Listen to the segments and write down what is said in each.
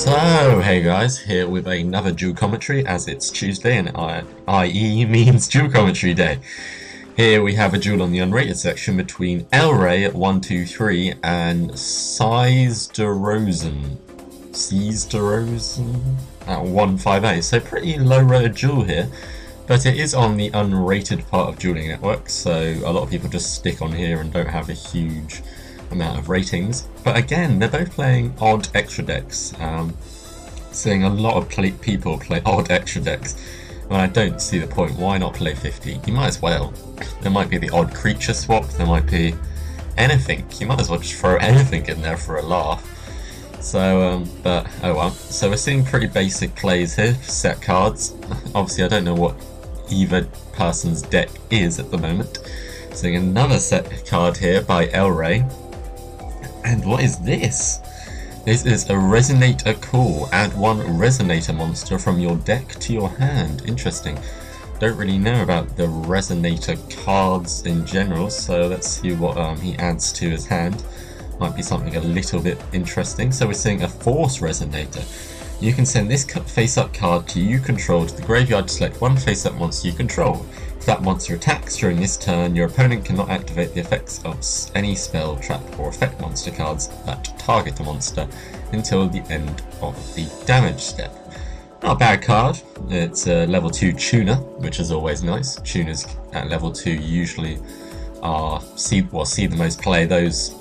So, hey guys, here with another Duel Commentary, as it's Tuesday and IE means Duel Commentary Day. Here we have a duel on the unrated section between Elray at 123 and sysyderosen at 158. So pretty low rated duel here, but it is on the unrated part of Dueling Network, so a lot of people just stick on here and don't have a huge amount of ratings. But again, they're both playing odd extra decks. Seeing a lot of people play odd extra decks. Well, I don't see the point. Why not play 50? You might as well. There might be the odd creature swap. There might be anything. You might as well just throw anything in there for a laugh. So, but oh well. So we're seeing pretty basic plays here. Set cards. Obviously, I don't know what either person's deck is at the moment. Seeing another set card here by Elray. And what is this? This is a Resonator Call. Add one Resonator monster from your deck to your hand. Interesting. Don't really know about the Resonator cards in general, so let's see what he adds to his hand. Might be something a little bit interesting. So we're seeing a Force Resonator. You can send this face-up card you control to the graveyard to select one face-up monster you control. If that monster attacks during this turn, your opponent cannot activate the effects of any spell, trap, or effect monster cards that target a monster until the end of the damage step. Not a bad card. It's a level 2 tuner, which is always nice. Tuners at level 2 usually see the most play. Those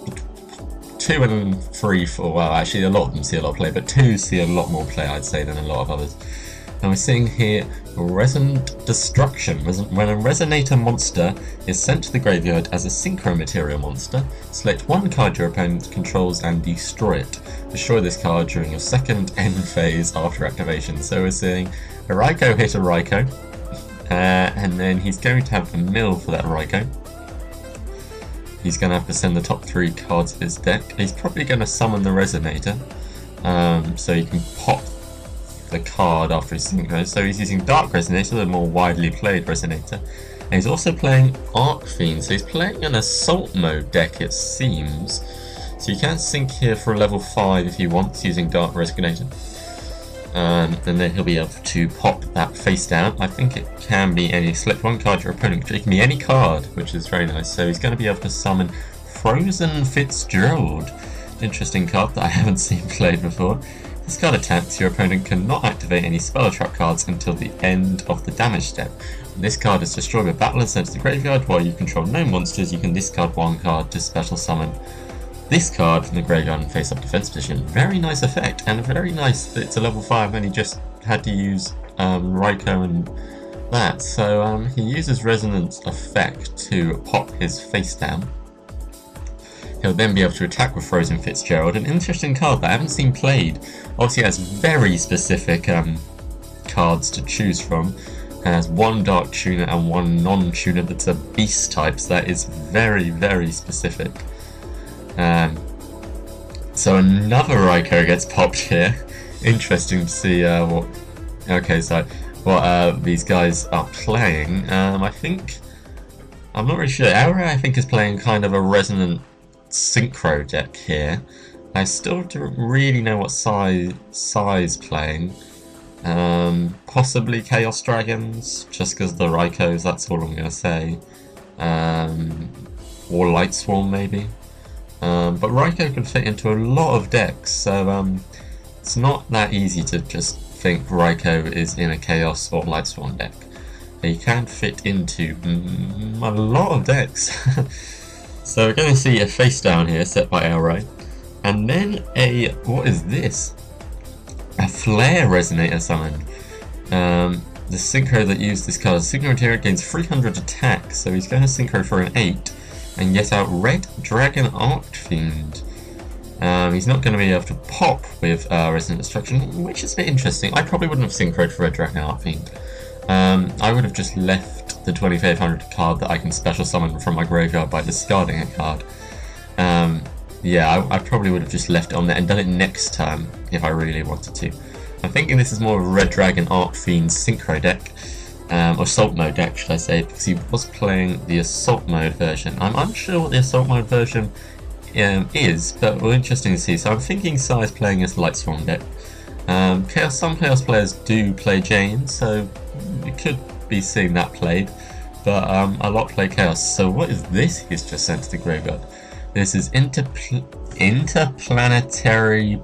2 and 3, well, actually a lot of them see a lot of play, but 2 see a lot more play, I'd say, than a lot of others. And we're seeing here Resonant Destruction. When a Resonator monster is sent to the graveyard as a Synchro Material monster, select one card your opponent controls and destroy it. Destroy this card during your second end phase after activation. So we're seeing a Raikou hit a Raikou, and then he's going to have the mill for that Raikou. He's going to have to send the top 3 cards of his deck. He's probably going to summon the Resonator, so you can pop the card after his synchro. So he's using Dark Resonator, the more widely played Resonator, and he's also playing Arc Fiend, so he's playing an Assault Mode deck, it seems. So you can sync here for a level 5 if he wants, using Dark Resonator, and then he'll be able to pop that face down. I think it can be any, select one card your opponent, it can be any card, which is very nice. So he's going to be able to summon Frozen Fitzgerald, interesting card that I haven't seen played before. This card attacks, your opponent cannot activate any spell or trap cards until the end of the damage step. When this card is destroyed by battle and sent to the graveyard while you control no monsters, you can discard one card to special summon this card from the graveyard and face up defense position. Very nice effect, and very nice that it's a level 5 and he just had to use Raikou and that. So he uses Resonance Effect to pop his face down. He'll then be able to attack with Frozen Fitzgerald, an interesting card that I haven't seen played. Obviously it has very specific cards to choose from. It has one Dark Tuner and one non-tuner that's a beast type, so that is very, very specific. So another Raikou gets popped here. Interesting to see what these guys are playing. I'm not really sure. Elray, I think, is playing kind of a Resonant Synchro deck here. I still don't really know what size playing. Possibly Chaos Dragons, just because the Raikous, that's all I'm going to say. Or Lightsworn maybe. But Raikou can fit into a lot of decks, so it's not that easy to just think Raikou is in a Chaos or Lightsworn deck. He can fit into a lot of decks. So we're going to see a face down here set by Elray, and then what is this? A Flare Resonator summon. The synchro that used this card, Synchro Material gains 300 attack, so he's going to synchro for an 8 and get out Red Dragon Arc Fiend. He's not going to be able to pop with Resonant Destruction, which is a bit interesting. I probably wouldn't have synchroed for Red Dragon Arc Fiend. I would have just left the 2500 card that I can special summon from my graveyard by discarding a card. Yeah, I probably would have just left it on there and done it next turn if I really wanted to. I'm thinking this is more of a Red Dragon Arc Fiend Synchro deck, or Assault Mode deck should I say, because he was playing the Assault Mode version. I'm unsure what the Assault Mode version is, but well, interesting to see. So I'm thinking Sai is playing his Lightsworn deck. Some Chaos players do play Jane, so you could be seeing that played, but a lot play Chaos. So what is this he's just sent to the graveyard? This is Interplanetary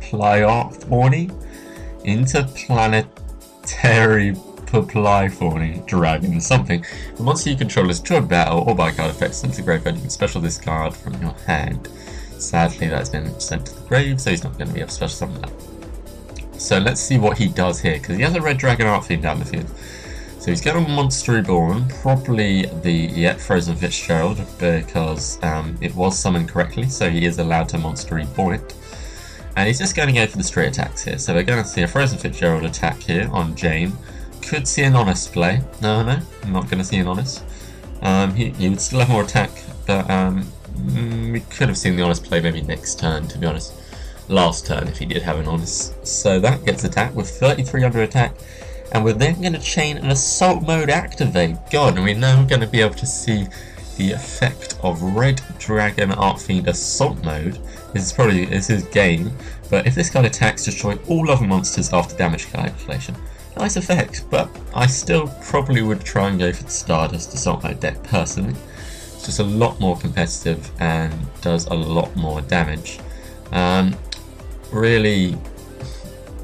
Plythorny? Interplanetary Plythorny Dragon or something. The monster you control is drawn battle or by card effects sent to the graveyard. You can special this card from your hand. Sadly, that's been sent to the grave, so he's not going to be able to special summon that. So let's see what he does here, because he has a red dragon art theme down the field. So he's got a Monster Reborn, probably the yet frozen Fitzgerald, because it was summoned correctly, so he is allowed to Monster Reborn it. And he's just going to go for the straight attacks here. So we're going to see a frozen Fitzgerald attack here on Jane. Could see an honest play. No, I'm not going to see an honest. He would still have more attack, but we could have seen the honest play maybe next turn, to be honest. Last turn, if he did have an honest. So that gets attacked with 3300 attack. And we're then going to chain an Assault Mode activate. God, and we're now going to be able to see the effect of Red Dragon Art Fiend Assault Mode. This is game, but if this card attacks, destroy all other monsters after damage calculation. Nice effect, but I still probably would try and go for the Stardust Assault Mode deck personally. It's just a lot more competitive and does a lot more damage. Really,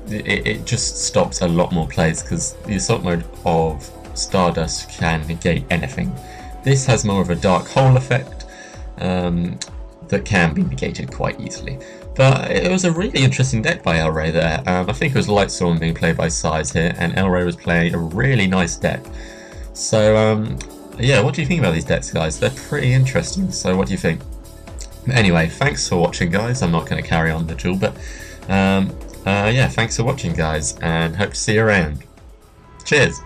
it just stops a lot more plays because the Assault Mode of Stardust can negate anything. This has more of a Dark Hole effect that can be negated quite easily. But it was a really interesting deck by El Rey there. I think it was Lightsworn being played by Size here, and El Rey was playing a really nice deck. So yeah, what do you think about these decks, guys? They're pretty interesting, so what do you think? Anyway, thanks for watching, guys. I'm not going to carry on the duel, but yeah, thanks for watching, guys, and hope to see you around. Cheers!